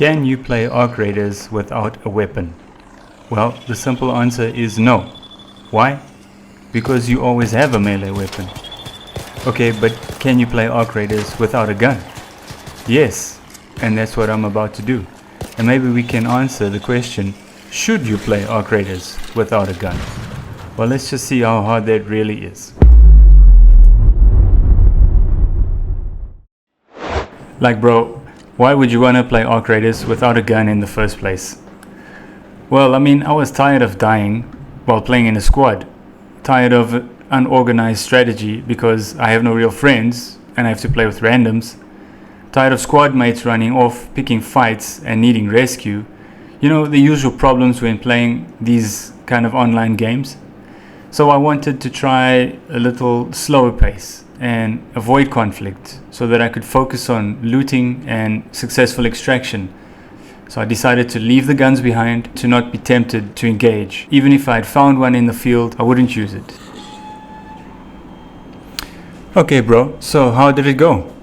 Can you play arc raiders without a weapon? Well, the simple answer is no. Why? Because you always have a melee weapon. Okay, but can you play arc raiders without a gun? Yes, and that's what I'm about to do. And maybe we can answer the question, should you play arc raiders without a gun? Well, let's just see how hard that really is. Like bro, why would you want to play arc raiders without a gun in the first place? Well, I was tired of dying while playing in a squad. Tired of unorganized strategy because I have no real friends and I have to play with randoms. Tired of squad mates running off, picking fights and needing rescue. You know, the usual problems when playing these kind of online games. So I wanted to try a little slower pace and avoid conflict so that I could focus on looting and successful extraction. So I decided to leave the guns behind to not be tempted to engage. Even if I had found one in the field, I wouldn't use it. Okay bro, so how did it go?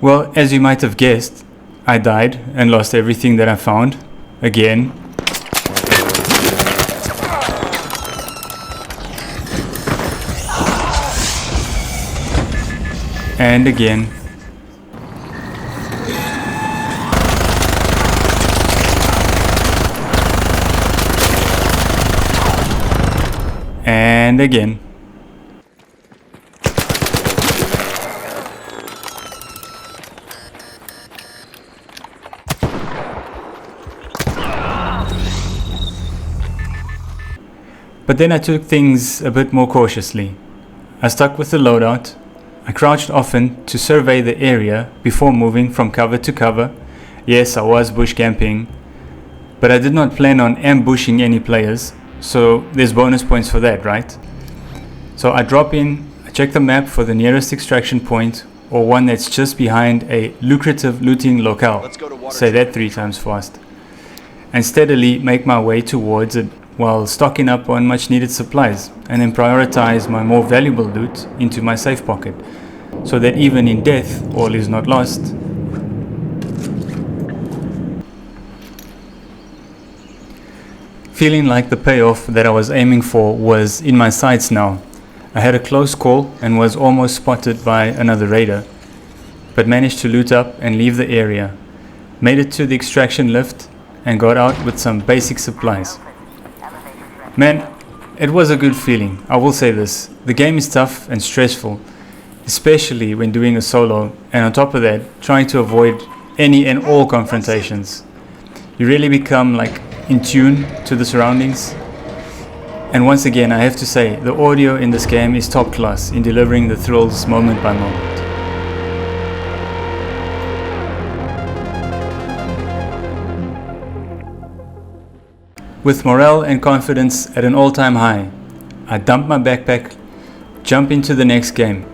Well, as you might have guessed, I died and lost everything that I found. Again. And again. And again. But then I took things a bit more cautiously. I stuck with the loadout. I crouched often to survey the area before moving from cover to cover. Yes, I was bush camping, but I did not plan on ambushing any players, so there's bonus points for that, right? So I drop in, I check the map for the nearest extraction point or one that's just behind a lucrative looting locale. Say that 3 times fast. And steadily make my way towards it while stocking up on much needed supplies, and then prioritize my more valuable loot into my safe pocket, so that even in death all is not lost. Feeling like the payoff that I was aiming for was in my sights now. I had a close call and was almost spotted by another raider, but managed to loot up and leave the area. Made it to the extraction lift and got out with some basic supplies. Man, it was a good feeling, I will say this. The game is tough and stressful, especially when doing a solo, and on top of that, trying to avoid any and all confrontations. You really become like in tune to the surroundings. And once again, I have to say, the audio in this game is top class in delivering the thrills moment by moment. With morale and confidence at an all-time high, I dump my backpack, jump into the next game.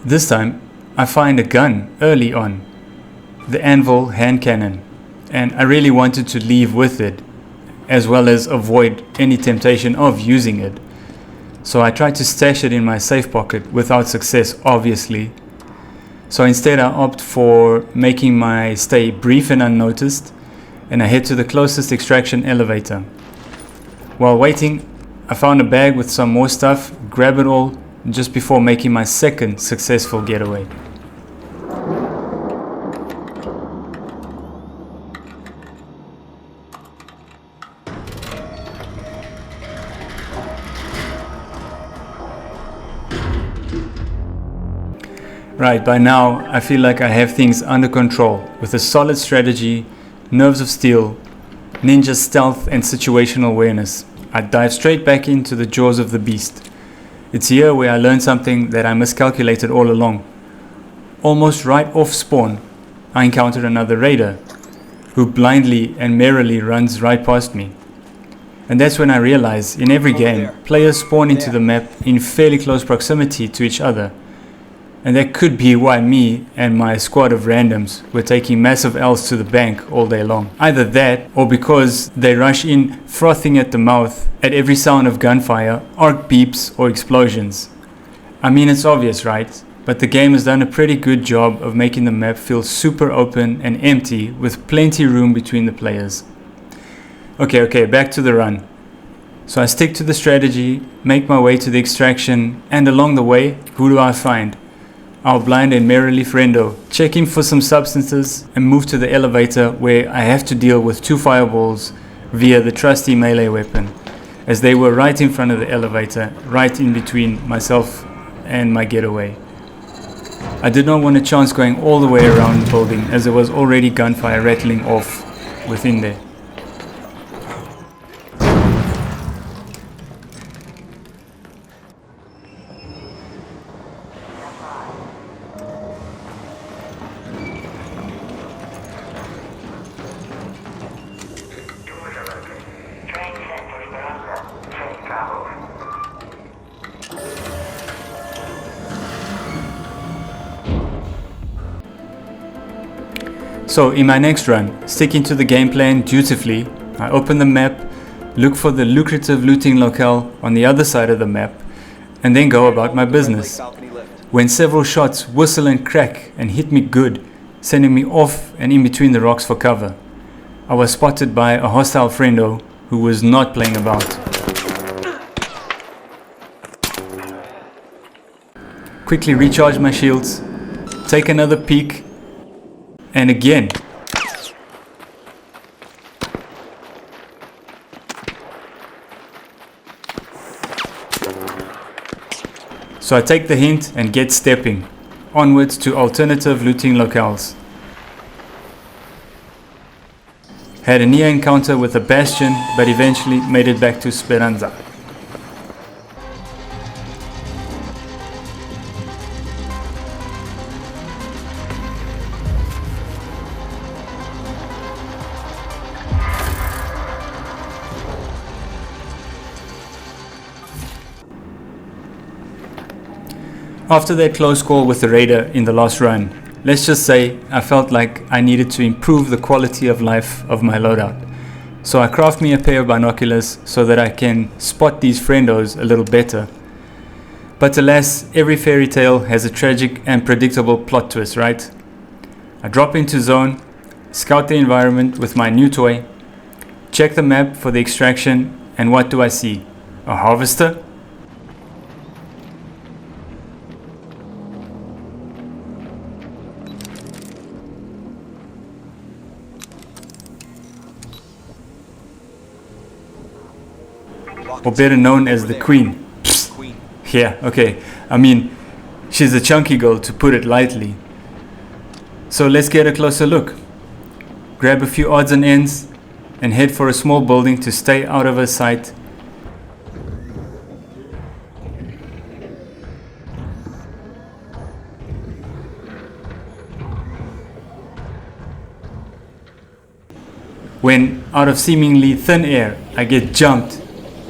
This time, I find a gun early on, the Anvil hand cannon, and I really wanted to leave with it, as well as avoid any temptation of using it. So I tried to stash it in my safe pocket without success, obviously. So instead I opt for making my stay brief and unnoticed, and I head to the closest extraction elevator. While waiting, I found a bag with some more stuff, grab it all just before making my second successful getaway. Right, by now I feel like I have things under control with a solid strategy, nerves of steel, ninja stealth and situational awareness. I dive straight back into the jaws of the beast. It's here where I learned something that I miscalculated all along. Almost right off spawn, I encountered another raider who blindly and merrily runs right past me. And that's when I realized in every game, players spawn into the map in fairly close proximity to each other. And that could be why me and my squad of randoms were taking massive L's to the bank all day long. Either that, or because they rush in frothing at the mouth at every sound of gunfire, arc beeps or explosions. I mean, it's obvious, right? but the game has done a pretty good job of making the map feel super open and empty with plenty room between the players. Okay, back to the run. So I stick to the strategy, make my way to the extraction, and along the way, who do I find? Our blind and merrily friendo, check him for some substances and move to the elevator where I have to deal with 2 fireballs via the trusty melee weapon, as they were right in front of the elevator, right in between myself and my getaway. I did not want a chance going all the way around the building, as there was already gunfire rattling off within there. So in my next run, sticking to the game plan dutifully, I open the map, look for the lucrative looting locale on the other side of the map, and then go about my business. When several shots whistle and crack and hit me good, sending me off and in between the rocks for cover, I was spotted by a hostile friendo who was not playing about. Quickly recharge my shields, take another peek, and again. So I take the hint and get stepping onwards to alternative looting locales. Had a near encounter with a bastion, but eventually made it back to Speranza. After that close call with the raider in the last run, let's just say I felt like I needed to improve the quality of life of my loadout. So I craft me a pair of binoculars so that I can spot these friendos a little better. But alas, every fairy tale has a tragic and predictable plot twist, right? I drop into zone, scout the environment with my new toy, check the map for the extraction, and what do I see? A harvester? Or better known as the Queen. Yeah, okay. I mean, she's a chunky girl, to put it lightly. So let's get a closer look. Grab a few odds and ends and head for a small building to stay out of her sight. When, out of seemingly thin air, I get jumped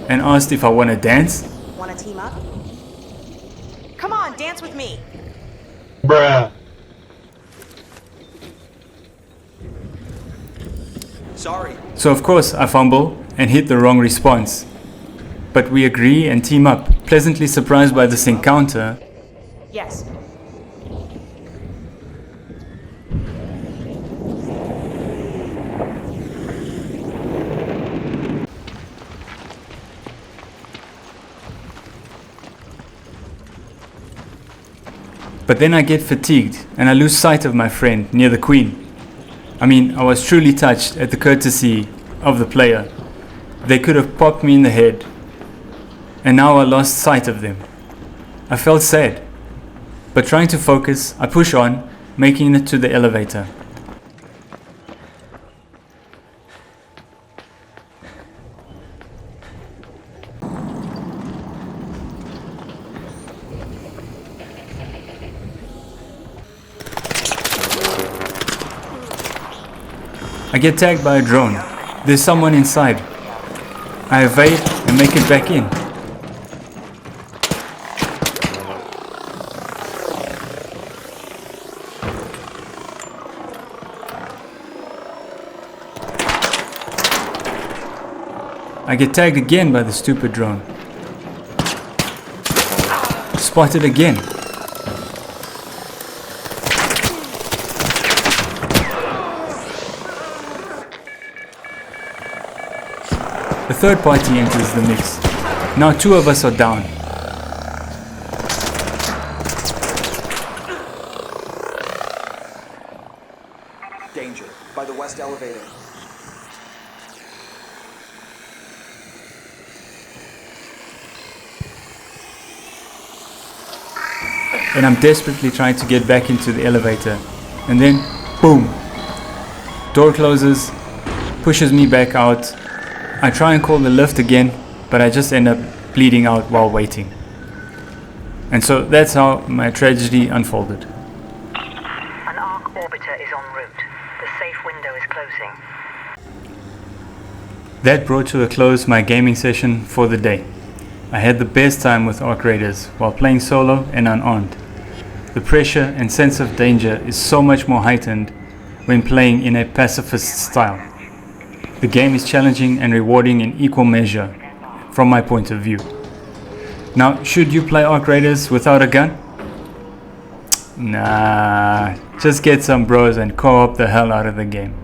and asked if I want to dance. Want to team up? Come on, dance with me. Bruh. Sorry. So of course I fumble and hit the wrong response. But we agree and team up, pleasantly surprised by this encounter. Yes. But then I get fatigued and I lose sight of my friend near the Queen. I mean, I was truly touched at the courtesy of the player. They could have popped me in the head, and now I lost sight of them. I felt sad, but trying to focus, I push on, making it to the elevator. I get tagged by a drone. There's someone inside. I evade and make it back in. I get tagged again by the stupid drone. Spotted again. A third party enters the mix. Now 2 of us are down. Danger. By the west elevator. And I'm desperately trying to get back into the elevator. And then, boom! Door closes, pushes me back out. I try and call the lift again, but I just end up bleeding out while waiting. And so that's how my tragedy unfolded. An arc orbiter is en route. The safe window is closing. That brought to a close my gaming session for the day. I had the best time with Arc Raiders while playing solo and unarmed. The pressure and sense of danger is so much more heightened when playing in a pacifist style. The game is challenging and rewarding in equal measure, from my point of view. Now, should you play Arc Raiders without a gun? Nah, just get some bros and co-op the hell out of the game.